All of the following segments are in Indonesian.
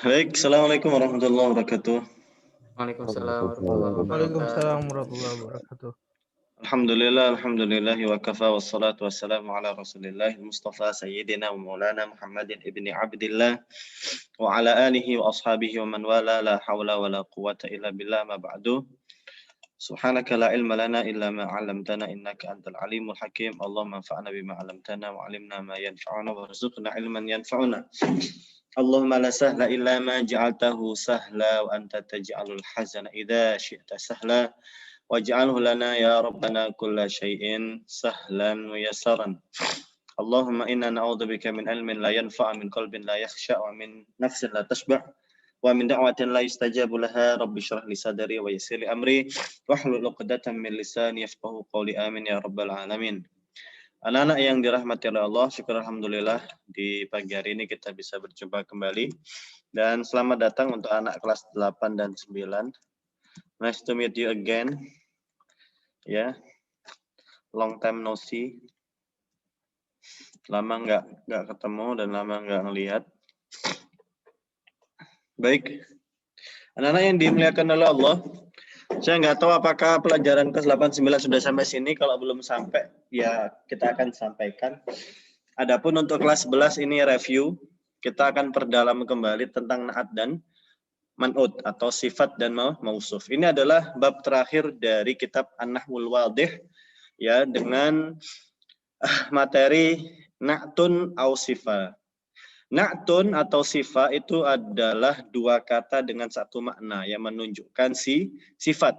Baik, Assalamualaikum warahmatullahi wabarakatuh. Waalaikumsalam Waalaikumsalam warahmatullahi warahmatullahi wabarakatuh. Waalaikumsalam warahmatullahi wabarakatuh. Alhamdulillahi wa kafa wassalatu wassalamu ala Rasulillahil Mustafa Sayyidina wa Maulana Muhammadin ibni Abdillah wa ala alihi wa ashabihi wa man wala la hawla wa la quwwata illa billah ma ba'du. Subhanaka la ilma lana illa ma 'allamtana innaka antal alimul hakim. Allahumma anfa'na bima 'allamtana wa 'allimna ma yanfa'una warzuqna ilman yanfa'una. Allahumma la sahla illa ma ja'altahu sahla wa anta taj'alul hazana idza syi'ta sahla. Waj'alhu lana ya rabbana kulla syai'in sahlan muyassaran. Allahumma inna na'udzubika min ilmin la yanfa' min qalbin la yakhsha' wa min nafsin la tashba' wa min da'watin la yustajabu laha. Rabbi shrah li sadri wa yassir li amri wahlul 'uqdatam min lisani yafqahu qawli. Amin ya rabbal alamin. Anak-anak yang dirahmati oleh Allah, syukur alhamdulillah di pagi hari ini kita bisa berjumpa kembali. Dan selamat datang untuk anak kelas 8 dan 9. Nice to meet you again. Ya, long time no see. Lama nggak ketemu dan lama nggak ngelihat. Baik, anak-anak yang dimuliakan oleh Allah, saya nggak tahu apakah pelajaran kelas 8 9 sudah sampai sini. Kalau belum sampai, ya kita akan sampaikan. Adapun untuk kelas 11 ini review, kita akan perdalam kembali tentang naat dan man'ut atau sifat dan mausuf. Ini adalah bab terakhir dari kitab An-Nahwul Wadih, ya, dengan materi na'tun au sifa. Na'tun atau sifa itu adalah dua kata dengan satu makna yang menunjukkan sifat.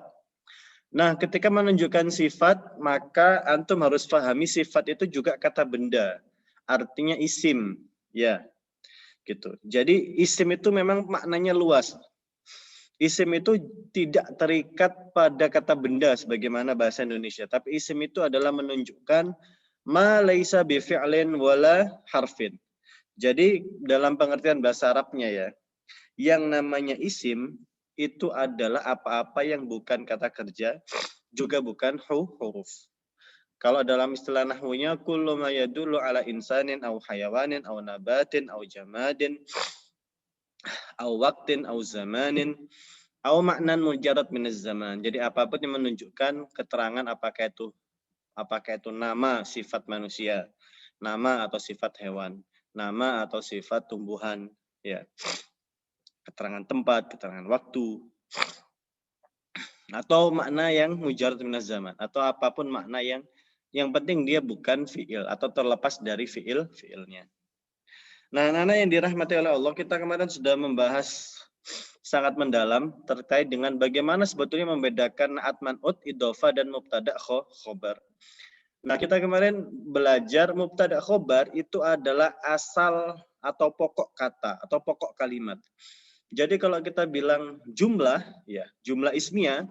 Nah, ketika menunjukkan sifat, maka antum harus pahami sifat itu juga kata benda. Artinya isim, ya. Gitu. Jadi isim itu memang maknanya luas. Isim itu tidak terikat pada kata benda sebagaimana bahasa Indonesia, tapi isim itu adalah menunjukkan ma laisa bi fi'lin wala harfin. Jadi dalam pengertian bahasa Arabnya ya, yang namanya isim itu adalah apa-apa yang bukan kata kerja, juga bukan huruf. Kalau dalam istilah nahwunya kullu ma yadullu ala insanin aw hayawanin aw nabatin aw jamadin aw waqtin aw zamanin aw maknan mujarrad minaz zaman. Jadi apapun yang menunjukkan keterangan apakah itu nama sifat manusia, nama atau sifat hewan, nama atau sifat tumbuhan, ya. Keterangan tempat, keterangan waktu, atau makna yang mujarrad minaz zaman, atau apapun makna yang penting dia bukan fi'il atau terlepas dari fi'ilnya. Nah, anak-anak yang dirahmati oleh Allah, kita kemarin sudah membahas sangat mendalam terkait dengan bagaimana sebetulnya membedakan naat man'ut, idhofah dan mubtada khobar. Nah, kita kemarin belajar mubtada khobar itu adalah asal atau pokok kata atau pokok kalimat. Jadi kalau kita bilang jumlah, ya, jumlah ismiyah,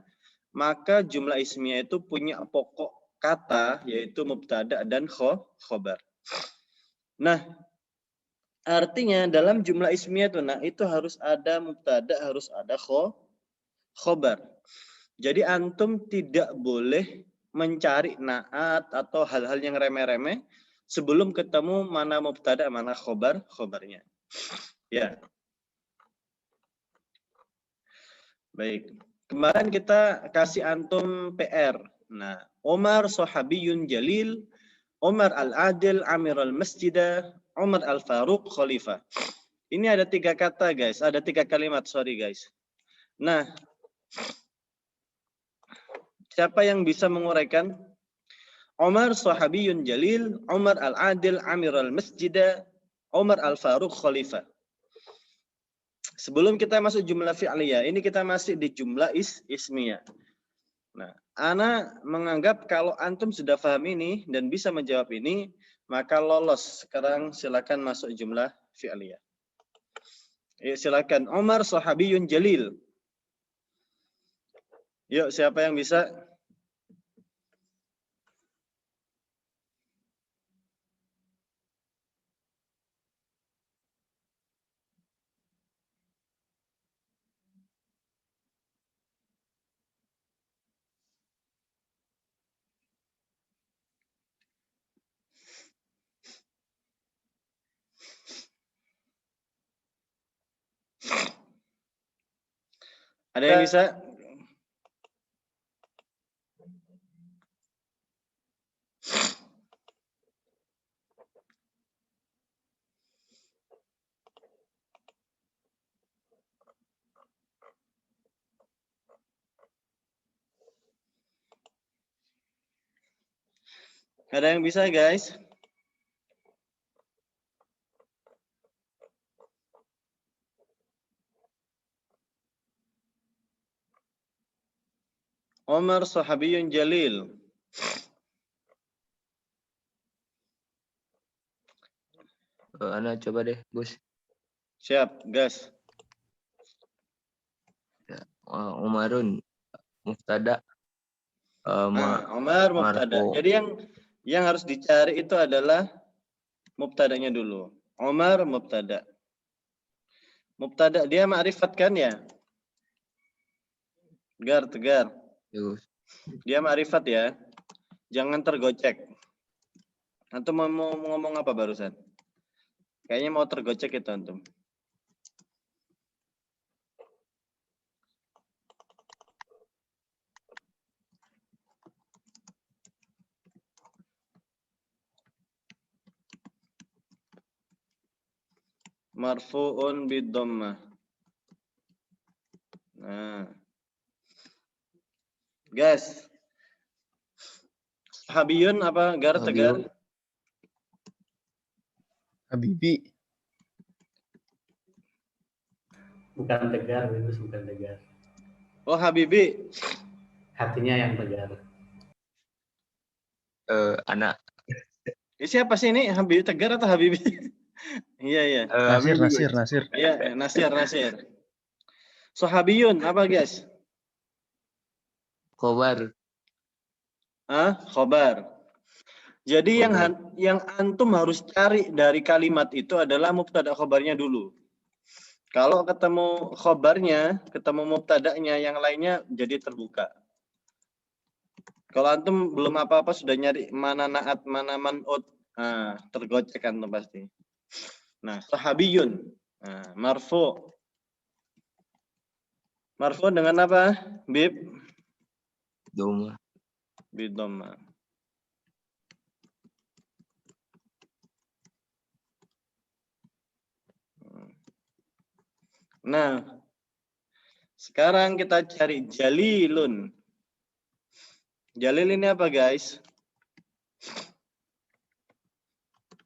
maka jumlah ismiyah itu punya pokok kata yaitu mubtada dan khobar. Nah, artinya dalam jumlah ismiyah itu harus ada mubtada, harus ada khobar. Jadi antum tidak boleh mencari naat atau hal-hal yang remeh-remeh sebelum ketemu mana mubtada, mana khobarnya. Ya. Baik. Kemarin kita kasih antum PR. Nah, Umar sahabiyun jalil, Umar al-adil, Amir al-masjidah, Umar al-Faruq khalifah. Ini ada 3 kata, guys. Ada 3 kalimat, sorry guys. Nah, siapa yang bisa menguraikan? Umar sahabiyun jalil, Umar al-adil, Amir al-masjidah, Umar al-Faruq khalifah. Sebelum kita masuk jumlah fi'liyah, ini kita masih di jumlah ismiyah. Nah, ana menganggap kalau antum sudah paham ini dan bisa menjawab ini, maka lolos. Sekarang silakan masuk jumlah fi'liyah. Ya, silakan. Umar sahabiyun jalil. Yuk, siapa yang bisa? Ada yang bisa? Ada yang bisa, guys? Umar sahabiyun jalil. Ana coba deh, Gus. Siap, gas. Umarun mubtada. Umar mubtada. Marfu. Jadi yang harus dicari itu adalah mubtadanya dulu. Umar mubtada. Mubtada dia ma'rifat kan ya? Tegar. Gus. Dia ma'rifat ya. Jangan tergocek. Antum mau ngomong apa barusan? Kayaknya mau tergocek itu antum. Marfu'un bid-dhammah. Nah. Guys. Habiyun apa gar tegar? Habibi. Bukan tegar, Windows bukan tegar. Oh, Habibi. Hatinya yang tegar. Anak. Siapa sih ini? Habibi tegar atau Habibi? Iya. Nasir. Iya, Nasir. Sahabiyun apa, guys? Khobar. Khobar. Jadi yang antum harus cari dari kalimat itu adalah mubtada khobarnya dulu. Kalau ketemu khobarnya, ketemu mubtadanya, yang lainnya jadi terbuka. Kalau antum belum apa-apa sudah nyari mana naat, mana man'ut, tergocek antum pasti. Nah, sahabiyun, marfu. Marfu dengan apa? Bib? Doma. Bidoma. Nah, sekarang kita cari jalilun. Jalil ini apa, guys?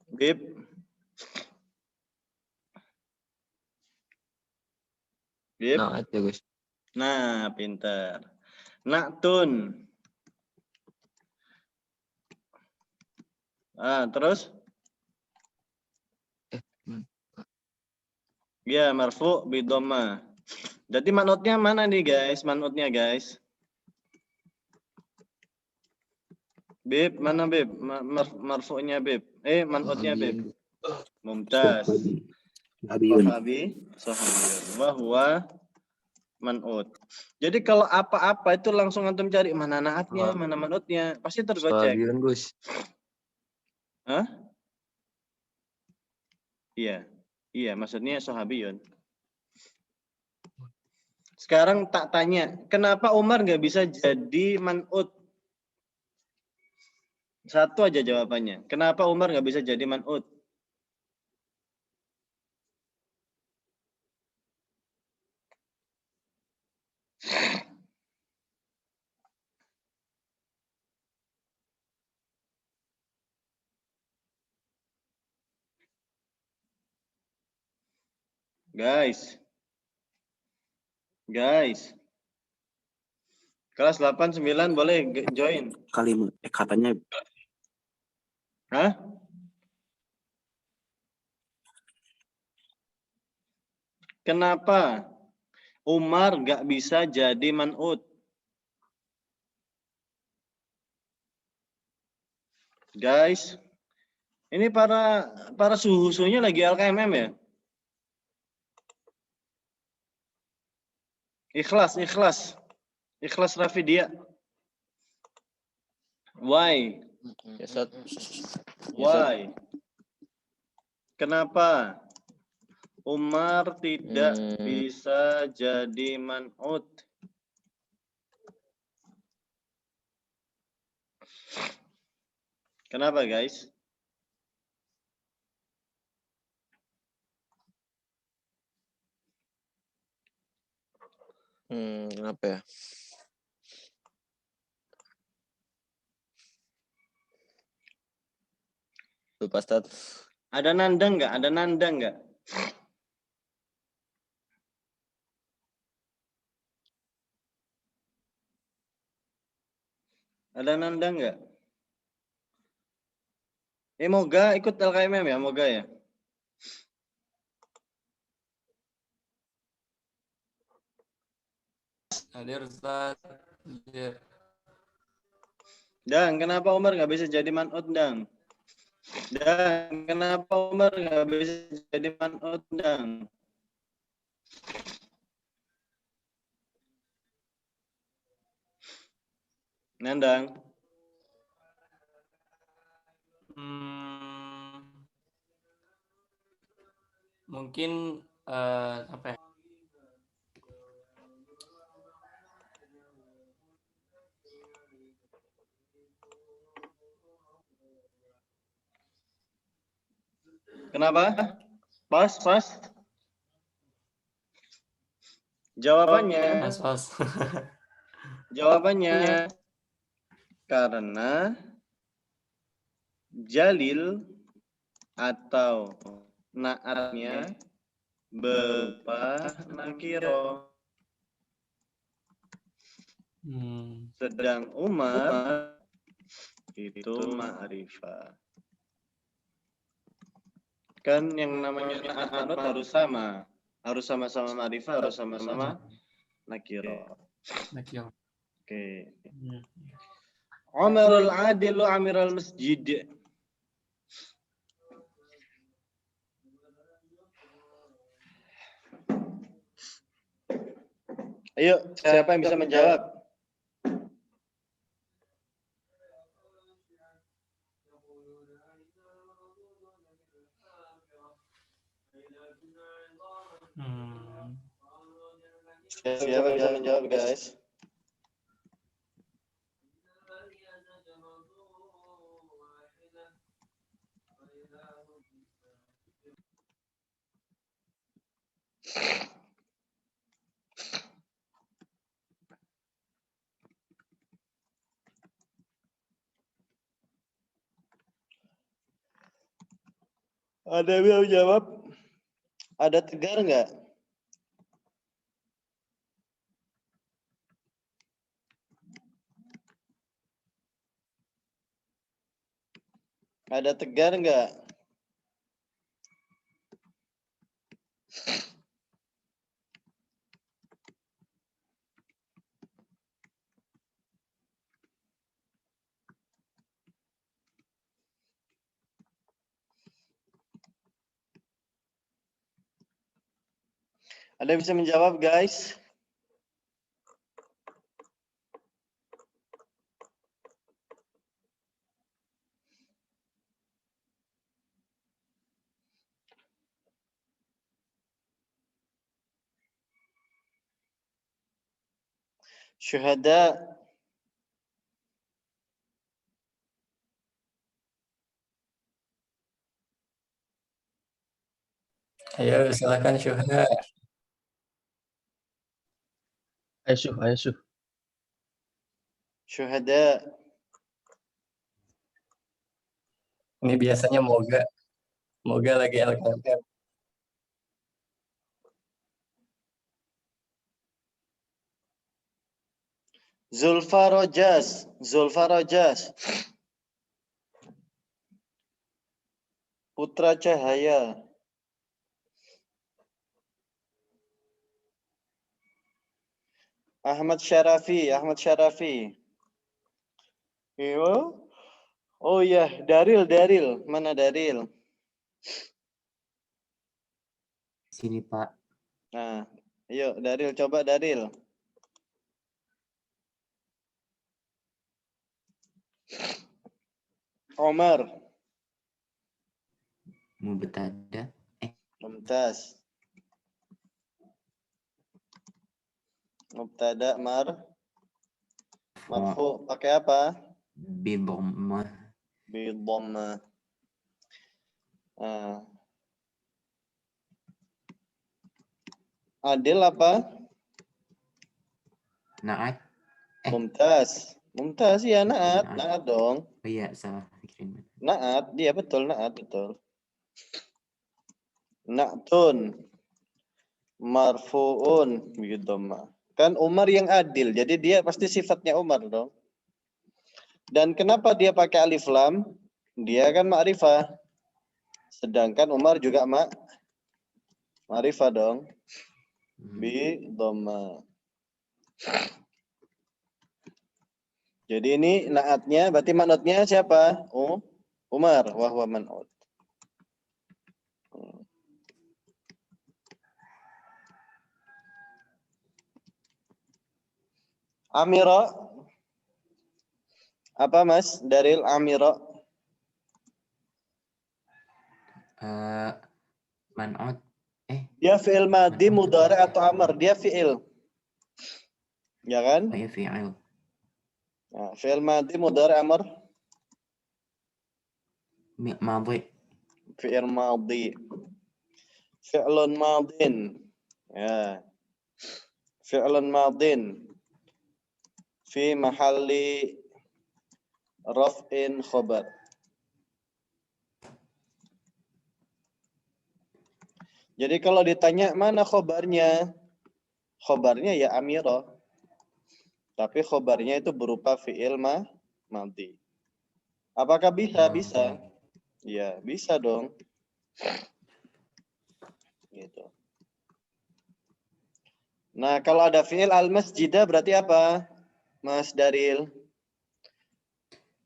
Bib. Naat ya, Gus. Nah, pintar. Na'tun. Terus? Ya, marfu bidoma. Jadi manutnya mana nih, guys? Manutnya, guys. Bib, mana Bib? Marfu'nya Bib. Manutnya Bib. Mumtaz. Sahabiyun. Wahwa manut. Jadi kalau apa-apa itu langsung antum cari mana naatnya, mana manutnya. Pasti tergocek. Sahabiyun, Gus. Iya, maksudnya sahabiyun. Sekarang tak tanya, kenapa Umar nggak bisa jadi man'ut? Satu aja jawabannya. Kenapa Umar nggak bisa jadi man'ut? Guys. Kelas 8, 9 boleh join. Kalimat katanya. Kenapa Umar nggak bisa jadi man'ut? Guys, ini para suhu-suhunya lagi LKMM ya? Ikhlas Rafidia. Why? Why? Kenapa Umar tidak bisa jadi man'ut? Kenapa guys? Apa ya? Lupa Ustaz. Ada nanda nggak? Ada nanda nggak? Ada nanda nggak? Moga ikut LKMM ya, moga ya. Hadir Ustaz. Hadir. Dan kenapa Umar nggak bisa jadi manut, Dang? Dan kenapa Umar nggak bisa jadi manut, Dang? Nandang. Mungkin apa ya? Kenapa? Pas. Jawabannya. Pas. Jawabannya karena jalil atau naatnya berupa nakiro. Sedang Umar itu ma'rifah. Kan yang namanya naat manut harus sama. Harus sama-sama ma'rifah, harus sama-sama nakiro. Nakir. Oke. Umarul adilu amiral masjid. Ayo, siapa yang bisa menjawab? Siapa yang bisa menjawab, guys? Ada yang bisa menjawab? Ada tegar nggak? Ada tegar nggak? Ada yang bisa menjawab, guys? Syuhada. Ayo silakan Syuhada. Ayo Syuh. Syuhada. Ini biasanya Moga lagi LKM. Zulfa Rojas. Putra Cahaya. Ahmad Syarafi. Iya. Oh iya, Daril. Mana Daril? Sini Pak. Nah, ayo Daril, coba Daril. Omar. Mubtada. Mumtaz. Mubtada marfu pakai apa? Bi dhammah. Bidhamma. Adil apa? Naat. Mumtaz. Mumtaz ya, naat. Naat. Naat dong. Oh iya, salah pikirin. Naat, dia betul, naat betul. Na'tun. Marfu'un bidhamma. Kan Umar yang adil, jadi dia pasti sifatnya Umar dong. Dan kenapa dia pakai alif lam? Dia kan ma'rifah. Sedangkan Umar juga ma'rifah dong. Bidhamma. Jadi ini naatnya, berarti manutnya siapa? Umar, wahwa man'ut. Amira. Apa Mas? Daril Amira. Man'ut. Dia fi'il madhi, mudhari atau amr? Dia fi'il. Ya kan? Oh iya, fi'il. Nah, fi'il madhi, mudhari, amr? Madhi. Fi'il madhi. Fi'lun madhin. Ya. Fi'lun madhin. Fi mahalli raf'in khobar. Jadi kalau ditanya mana khobarnya? Khobarnya ya amira. Tapi khobarnya itu berupa fi'il madhi. Apakah bisa? Bisa. Ya, bisa dong. Gitu. Nah, kalau ada fi'il al-masjidah berarti apa? Mas Daril.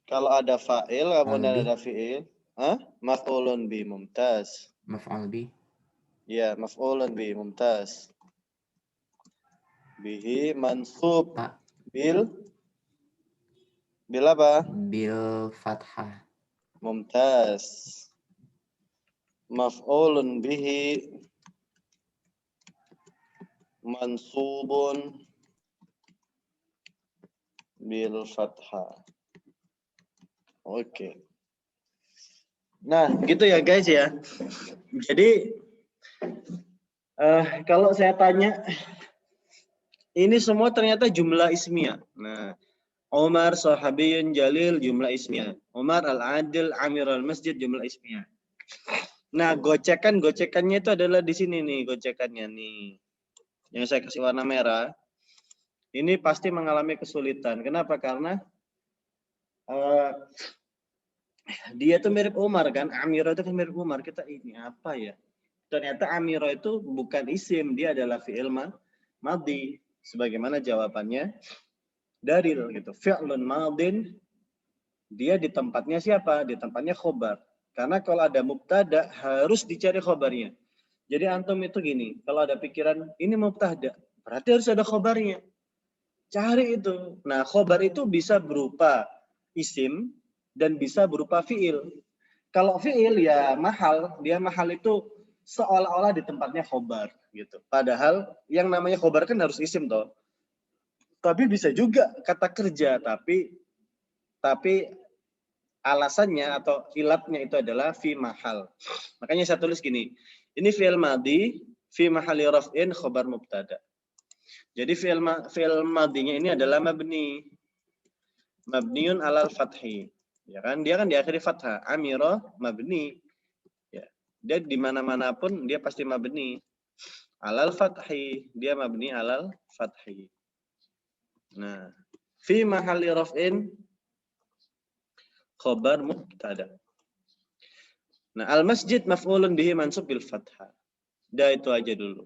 Kalau ada fa'il, kemudian ada fi'il. Maf'ulun bi, mumtaz. Maf'ul bi. Ya, maf'ulun bi, mumtaz. Bihi mansub. Pak. Bil apa? Bil fathah. Mumtaz. Maf'ulun bihi mansubun bil fathah. Oke. Nah, gitu ya guys ya. Jadi kalau saya tanya, ini semua ternyata jumlah ismiyah. Nah, Umar sahabiyun jalil jumlah ismiyah. Umar al-adil amir al-masjid jumlah ismiyah. Nah, gocekannya itu adalah di sini nih, gocekannya nih. Yang saya kasih warna merah. Ini pasti mengalami kesulitan. Kenapa? Karena dia tuh mirip Umar kan, Amiro itu kan mirip Umar. Kita ini apa ya? Ternyata Amiro itu bukan isim, dia adalah fi'il madhi. Sebagaimana jawabannya Daril gitu. Fi'lun madin, dia di tempatnya siapa? Di tempatnya khobar. Karena kalau ada mubtada harus dicari khobarnya. Jadi antum itu gini, kalau ada pikiran ini mubtada, berarti harus ada khobarnya. Cari itu. Nah, khobar itu bisa berupa isim dan bisa berupa fi'il. Kalau fi'il ya mahal, dia mahal itu seolah-olah di tempatnya khobar gitu. Padahal yang namanya khobar kan harus isim toh. Tapi bisa juga kata kerja, tapi alasannya atau ilatnya itu adalah fi mahal. Makanya saya tulis gini, ini fi'il madhi fi mahali raf'in khobar mubtada. Jadi fi'il madhinya ini adalah mabniun alal fathi. Ya kan? Dia kan diakhiri fathah. Amira mabni. Ya. Dia di mana-mana pun dia pasti mabni. Alal fathi, dia mabni alal fathi. Nah, fi mahalli raf'in khabar mubtada. Nah, al-masjid maf'ulun bihi mansub bil fathah. Dah itu aja dulu.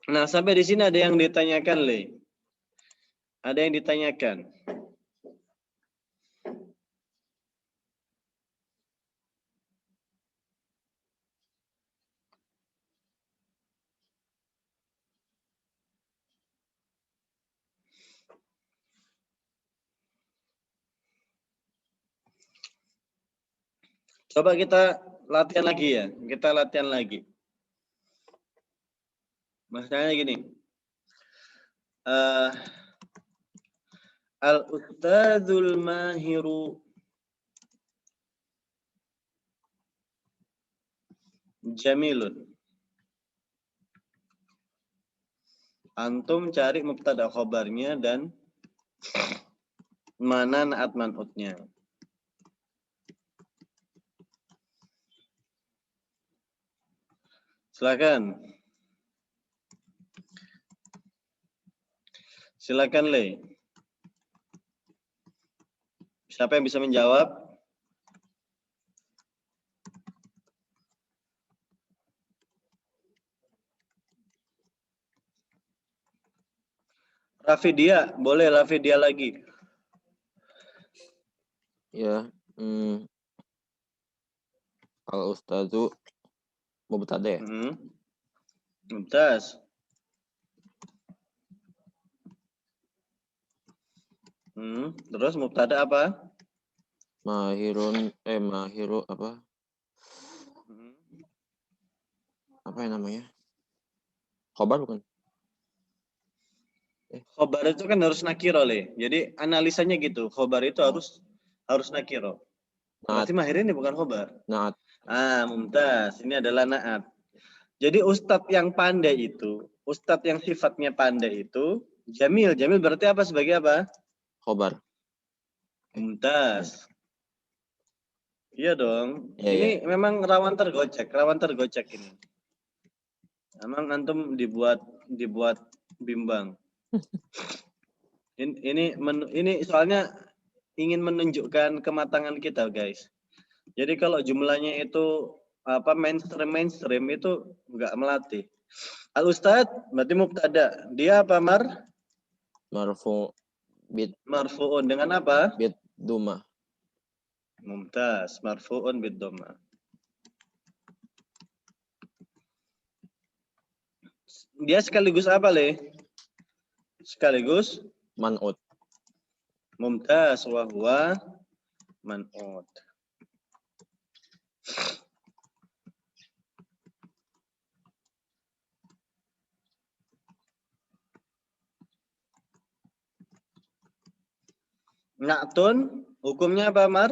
Nah, sampai di sini ada yang ditanyakan, Le. Ada yang ditanyakan. Coba kita latihan lagi ya. Kita latihan lagi. Maksudnya gini. Al-ustadzul mahiru jamilun. Antum cari mubtada khobarnya dan mana naat man'utnya. Silakan. Silakan, Le. Siapa yang bisa menjawab? Rafidia, boleh Rafidia lagi. Ya. Al-ustadzu mubtada ya? Mumtaz. Terus mubtada apa? Mahiru apa? Apa yang namanya? Khobar bukan? Khobar itu kan harus nakiro, Le. Jadi analisanya gitu. Khobar itu harus nakiro. Berarti mahir ini bukan khobar. Naat. Mumtaz. Ini adalah naat. Jadi ustadz yang pandai itu, ustadz yang sifatnya pandai itu, jamil. Jamil berarti apa sebagai apa? Khobar. Mumtaz. Iya dong. Iya, Ini memang rawan tergocek ini. Emang antum dibuat bimbang. Ini soalnya ingin menunjukkan kematangan kita, guys. Jadi kalau jumlahnya itu mainstream itu enggak melatih. Al Ustad berarti mubtada. Dia apa, Mar? Marfu'un dengan apa? Bid duma. Mumtaz, marfu'un bid dhamma. Dia sekaligus apa, Le? Sekaligus man'ut. mumtaz wa huwa man'ut. Na'tun hukumnya apa, Mar?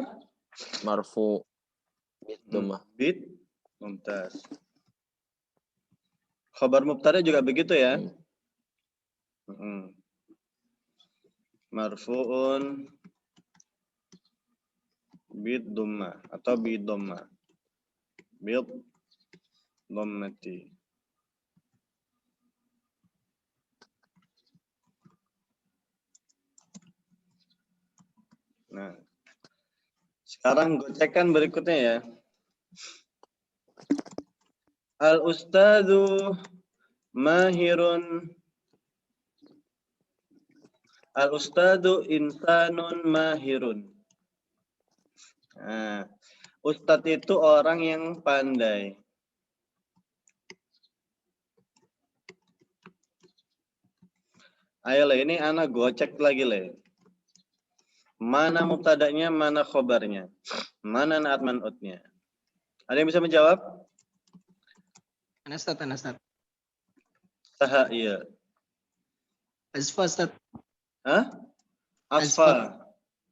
Marfu bid duma. Bid mumtaz. Khabar mubtada juga begitu ya? Marfu'un bid dhamma atau bid dhamma. Bid dhammati. Nah, sekarang gocekan berikutnya ya. Al-ustadzu mahirun. Al-ustadzu insanun mahirun. Nah, ustadz itu orang yang pandai. Ayo, Le, ini anak gocek lagi, Le. Mana mubtadanya, mana khobarnya, mana naat man'utnya. Ada yang bisa menjawab? Anastat. Saha, iya. Asfa, Ustaz. Hah? Asfa.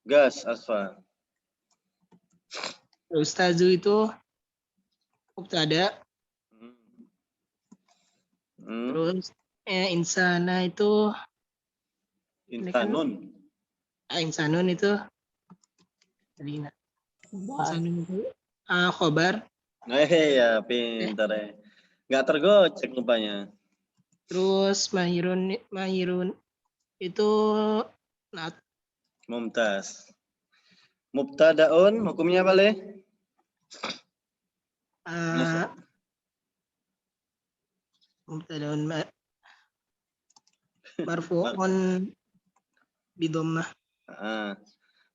Gas, asfa. Ustazu itu mubtada. Terus insana itu Insanun. insanun itu insanun itu khobar. Ya, pintar ya. Nggak tergocek lupanya. Terus mahirun itu naat. Mumtaz. Mubtadaun hukumnya apa, Le? Mubtadaun marfu'un bidommah.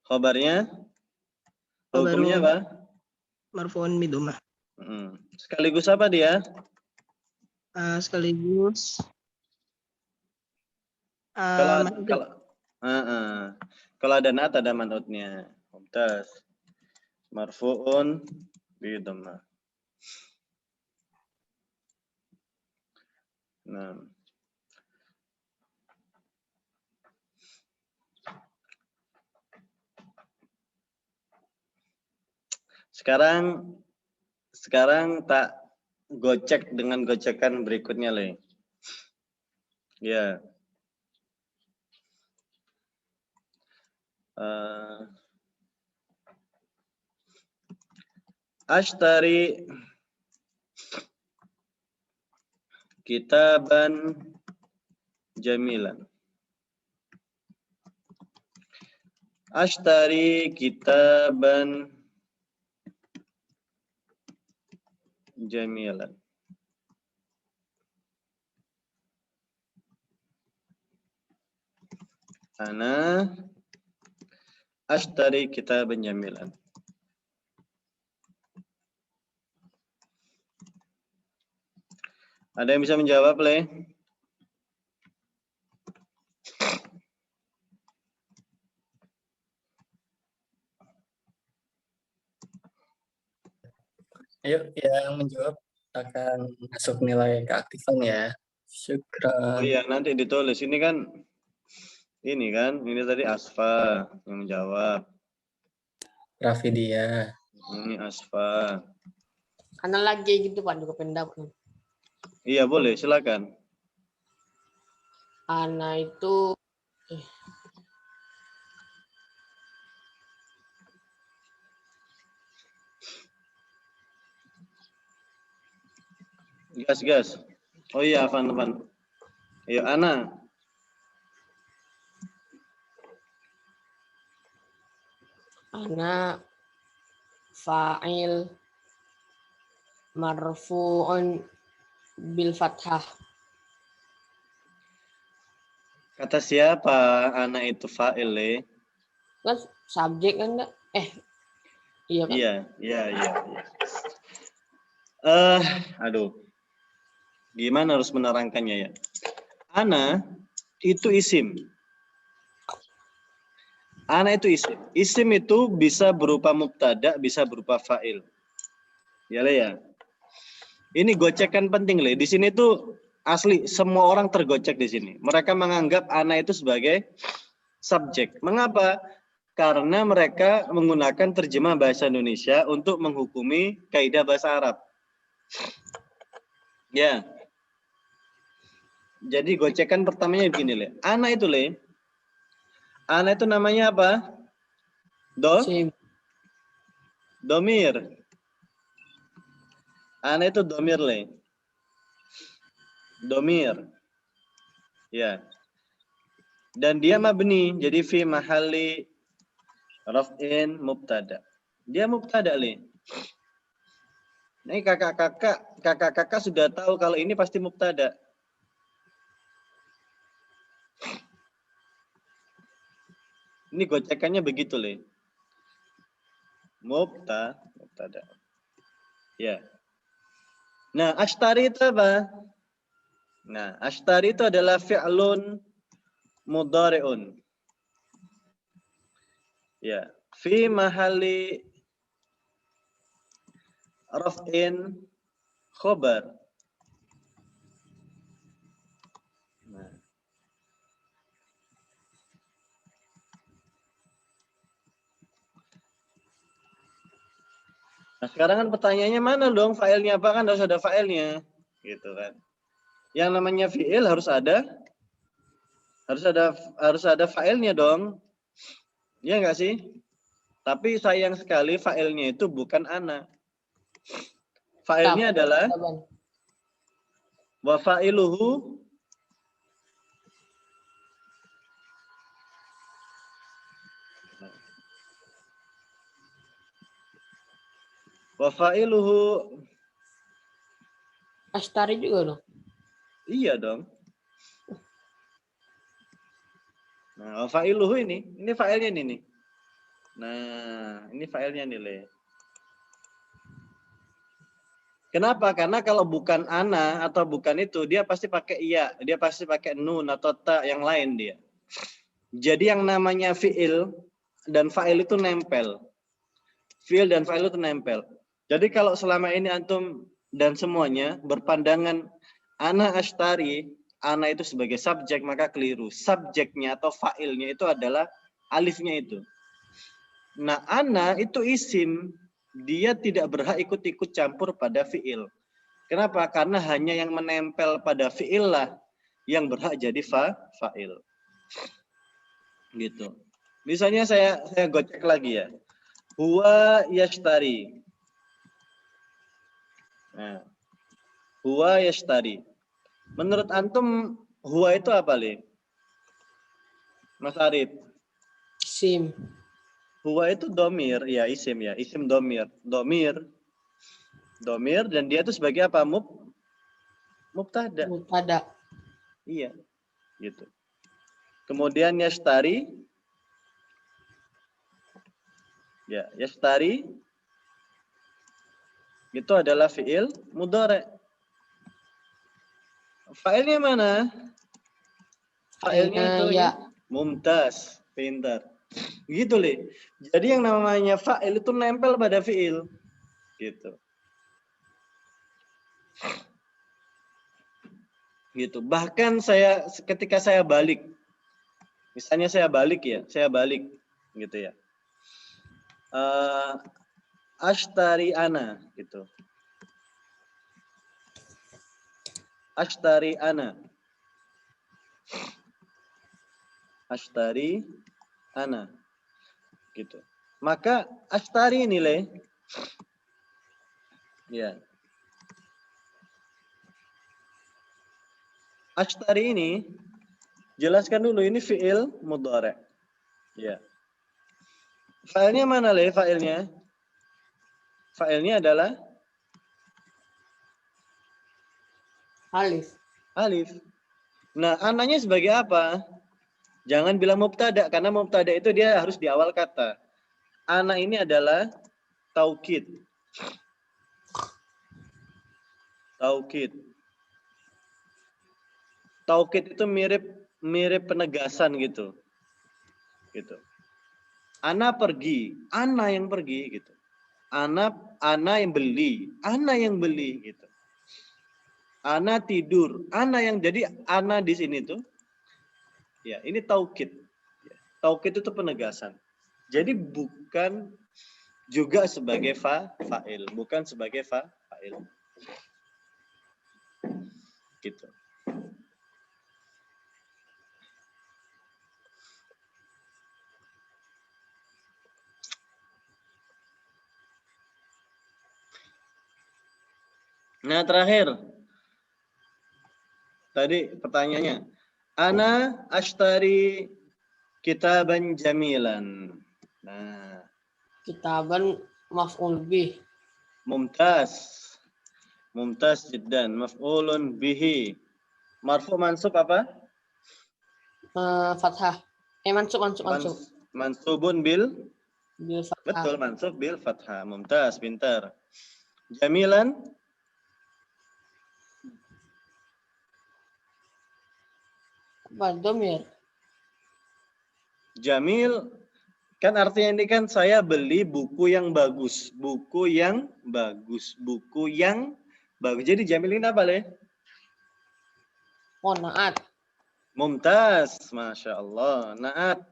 Khobarnya? Hukumnya apa? Marfu'un bidommah. Sekaligus apa dia? Sekaligus kalau ada naat ada man'utnya. Mumtaz. Marfu'un bi dhammah. Nah. Sekarang tak gocek dengan gocekan berikutnya, Le. Ya. Ashtari kitaban jamilan. Ashtari kitaban jamilan. Ana ashtari kitaban jamilan. Ada yang bisa menjawab, Le? Ayo, yang menjawab akan masuk nilai keaktifan ya. Oh Syukran. iya, nanti ditulis. Ini kan, ini tadi Asfa yang menjawab. Rafidia. Ini Asfa. Karena lagi gitu Pak juga pendapat. Iya, boleh, silakan. Ana itu Gas. Oh iya, Afan. Ayo, Ana. ana fa'il marfu'un bil fathah. Kata siapa Ana itu fa'il, Le? Kan subjek kan enggak? Iya kan? Iya. Aduh. Gimana harus menerangkannya ya? Ana itu isim. Ana itu isim. Isim itu bisa berupa mubtada, bisa berupa fa'il. Ya, Le ya. Ini gocekan penting, Le. Di sini tuh asli semua orang tergocek di sini. Mereka menganggap ana itu sebagai subjek. Mengapa? Karena mereka menggunakan terjemah bahasa Indonesia untuk menghukumi kaidah bahasa Arab. Ya. Jadi gocekan pertamanya begini, Le. Ana itu, Le. Ana itu namanya apa? Domir. Ana itu domir, Le. Domir. Ya. Dan dia mabni. Jadi fi mahalli raf'in mubtada. Dia mubtada, Le. Ini kakak-kakak sudah tahu kalau ini pasti mubtada. Ini gocekannya begitu, Le. Mubtada. Ya. Nah, ashtari itu apa? Nah, ashtari itu adalah fi'lun mudhari'un. Ya, fi mahalli raf'in khobar. Nah, sekarang kan pertanyaannya mana dong filenya apa, kan harus ada filenya, gitu kan? Yang namanya fiil harus ada filenya dong, ya nggak sih? Tapi sayang sekali filenya itu bukan ana. Filenya adalah wa fa'iluhu Ashtari juga dong. Iya dong. Nah, wa fa'iluhu ini filenya nih. Nah, ini filenya nih, Le. Kenapa? Karena kalau bukan ana atau bukan itu, dia pasti pakai iya, dia pasti pakai nun atau ta yang lain dia. Jadi yang namanya fi'il dan fa'il itu nempel. Fi'il dan fa'il itu nempel. Jadi kalau selama ini antum dan semuanya berpandangan ana ashtari, ana itu sebagai subjek, maka keliru. Subjeknya atau fa'ilnya itu adalah alifnya itu. Nah, ana itu isim. Dia tidak berhak ikut-ikut campur pada fi'il. Kenapa? Karena hanya yang menempel pada fi'il lah yang berhak jadi fa'il. Gitu. Misalnya saya gocek lagi ya. Huwa yashtari. Nah, huwa yashtari. Menurut antum huwa itu apa, Li? Mas Arif. Sim. Huwa itu domir, ya isim ya, isim domir. Domir dan dia itu sebagai apa? Mubtada. Mubtada. Iya, gitu. Kemudian yashtari. Ya, yashtari itu adalah fi'il mudhari'. Fa'ilnya mana? Fa'ilnya itu Ya. mumtaz, pintar. Gitu, Li. Jadi yang namanya fa'il itu nempel pada fi'il. Gitu. Gitu. Bahkan ketika saya balik. Misalnya saya balik gitu ya. Ashtari ana gitu. Ashtari ana. Ashtari ana. Gitu. Maka ashtari nilai ya. Ashtari ini jelaskan dulu ini fi'il mudhari'. Ya. Fa'ilnya mana, Le? Fa'ilnya? Fa'ilnya adalah Alif. alif. Nah, ananya sebagai apa? Jangan bilang mubtada karena mubtada itu dia harus di awal kata. Ana ini adalah taukid. Taukid. Taukid itu mirip penegasan gitu. Gitu. Ana pergi, ana yang pergi gitu. Ana yang beli, ana yang beli gitu. Ana tidur, ana yang jadi ana di sini tuh. Ya, ini taukid. Taukid itu penegasan. Jadi bukan juga sebagai fa'il, bukan sebagai fa'il. Gitu. Nah, terakhir. Tadi pertanyaannya. Ana ashtari kitaban jamilan. Nah. Kitaban maf'ul bih. Mumtaz. Mumtaz jiddan. Maf'ulun bihi. Marfu mansub apa? Fathah. Mansub. Mansubun bil Fathah. betul, mansub bil fathah. Mumtaz, pintar. Jamilan Apa? Domir. Jamil kan artinya ini kan saya beli buku yang bagus. Buku yang bagus. Jadi jamil ini apa, Le? Oh, naat. Mumtaz, Masya Allah. Naat.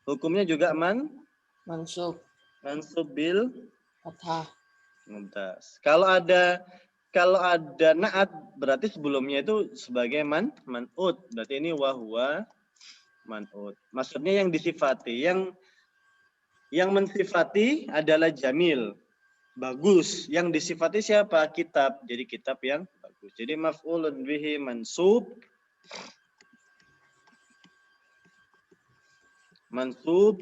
Hukumnya juga Mansub. mansub bil Fathah. mumtaz. Kalau ada naat berarti sebelumnya itu sebagai man'ut. Berarti ini wahwa man'ut. Maksudnya yang disifati, yang mensifati adalah jamil. Bagus. Yang disifati siapa? Kitab. Jadi kitab yang bagus. Jadi maf'ulun bihi mansub. Mansub.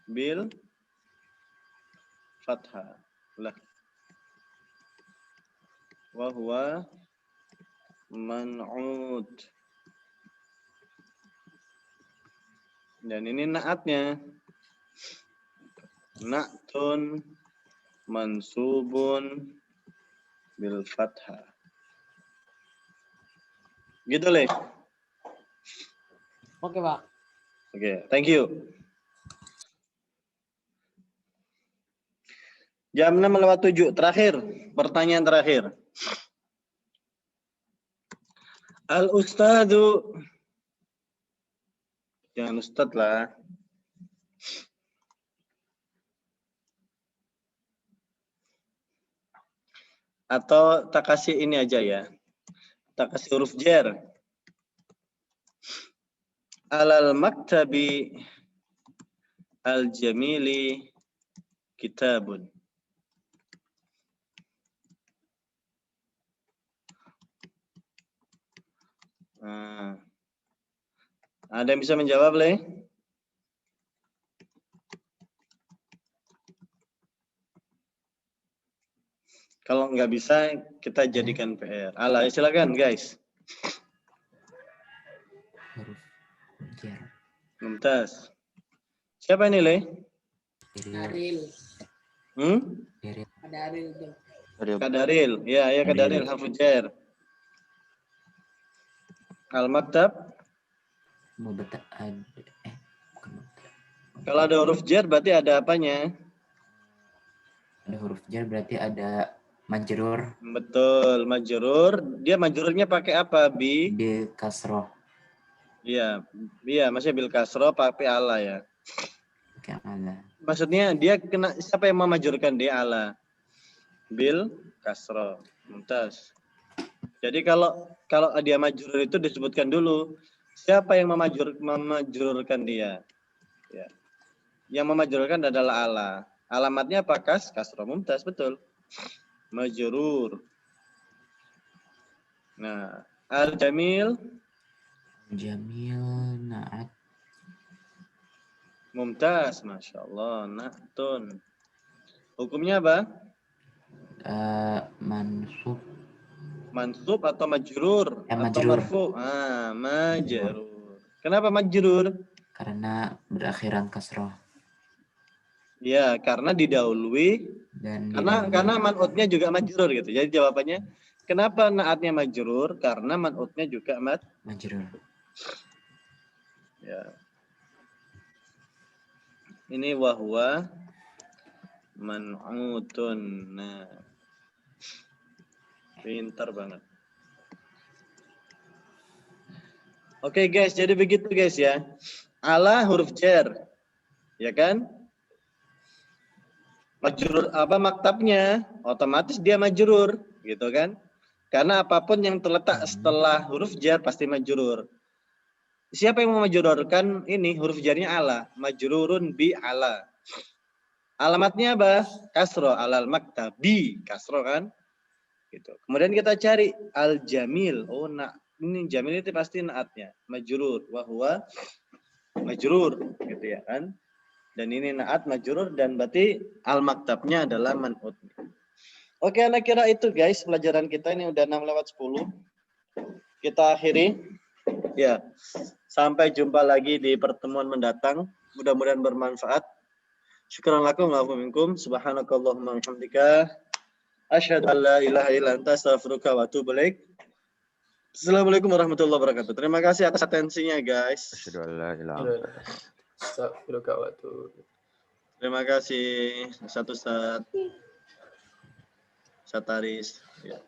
Bil fathah lah. Wa huwa man'ud. Dan ini naatnya. Na'tun mansubun bil fathah. Gitu, Le. Oke, Pak. Oke, thank you. Jam 6:07. Terakhir, pertanyaan terakhir. Al-Ustadu. Jangan Ustadz lah. Atau tak kasih ini aja ya. Tak kasih huruf jar. Alal maktabi al-jamili kitabun. Nah, ada yang bisa menjawab, Le? Kalau nggak bisa, kita jadikan PR. Ala, silakan guys. Huruf jar. Mumtaz. Siapa ini, Le? Daril. Diril. Ada Aril tuh. Kadaril. Ya, ya Kadaril. Harfu jar. Al-maktab. Mubtada bukan mubtada. Kalau ada huruf jar berarti ada apanya? Ada huruf jar berarti ada majrur Betul, majrur. Dia majrurnya pakai apa, Bi? bil kasroh. Iya, iya, masih bil kasroh pakai ala ya. Pakai ala. Maksudnya dia kena siapa yang memajurkan dia ala? Bil kasroh. Mumtaz. Jadi kalau dia majrur itu disebutkan dulu siapa yang memajrurkan dia. Ya. Yang memajrurkan adalah ala. Alamatnya apa? Kasroh. Mumtaz, betul. Majrur. Nah, al-jamil Jamil naat mumtaz, masya Allah. Na'tun. Hukumnya apa? mansub Mansub atau majrur? Atau majrur. marfu? Majrur. Kenapa majrur? karena berakhiran kasroh Ya, karena didahului. dan Karena man'utnya juga majrur gitu. Jadi jawabannya, kenapa naatnya majrur? Karena man'utnya juga majrur. Ya. Ini wahwa man'utun. Nah. Pintar banget. Oke guys, jadi begitu guys ya. Ala huruf jar. Ya kan? Majrur apa maktabnya? Otomatis dia majrur, gitu kan? Karena apapun yang terletak setelah huruf jar pasti majrur. Siapa yang memajrurkan ini? Huruf jarnya ala. Majrurun bi ala. Alamatnya apa? Kasro alal maktabi. Kasro kan? Gitu. Kemudian kita cari al-jamil. Oh, ini jamil itu pasti naatnya. Majrur. Wahwa majrur. Gitu ya kan? Dan ini naat majrur dan berarti al-maktabnya adalah man'ut. Oke, anak kira itu guys pelajaran kita ini udah 6:10. Kita akhiri. Ya. Sampai jumpa lagi di pertemuan mendatang. Mudah-mudahan bermanfaat. Syukran lakum wa minkum. Subhanakallahumma wa bihamdika. Asyhadu an la ilaha illa anta astaghfiruka wa atubu ilaik. Assalamualaikum warahmatullahi wabarakatuh. Terima kasih atas atensinya guys. Asyhadu an la ilaha Astagfirullah wa atubu. Terima kasih Ustaz Sataris. Ya.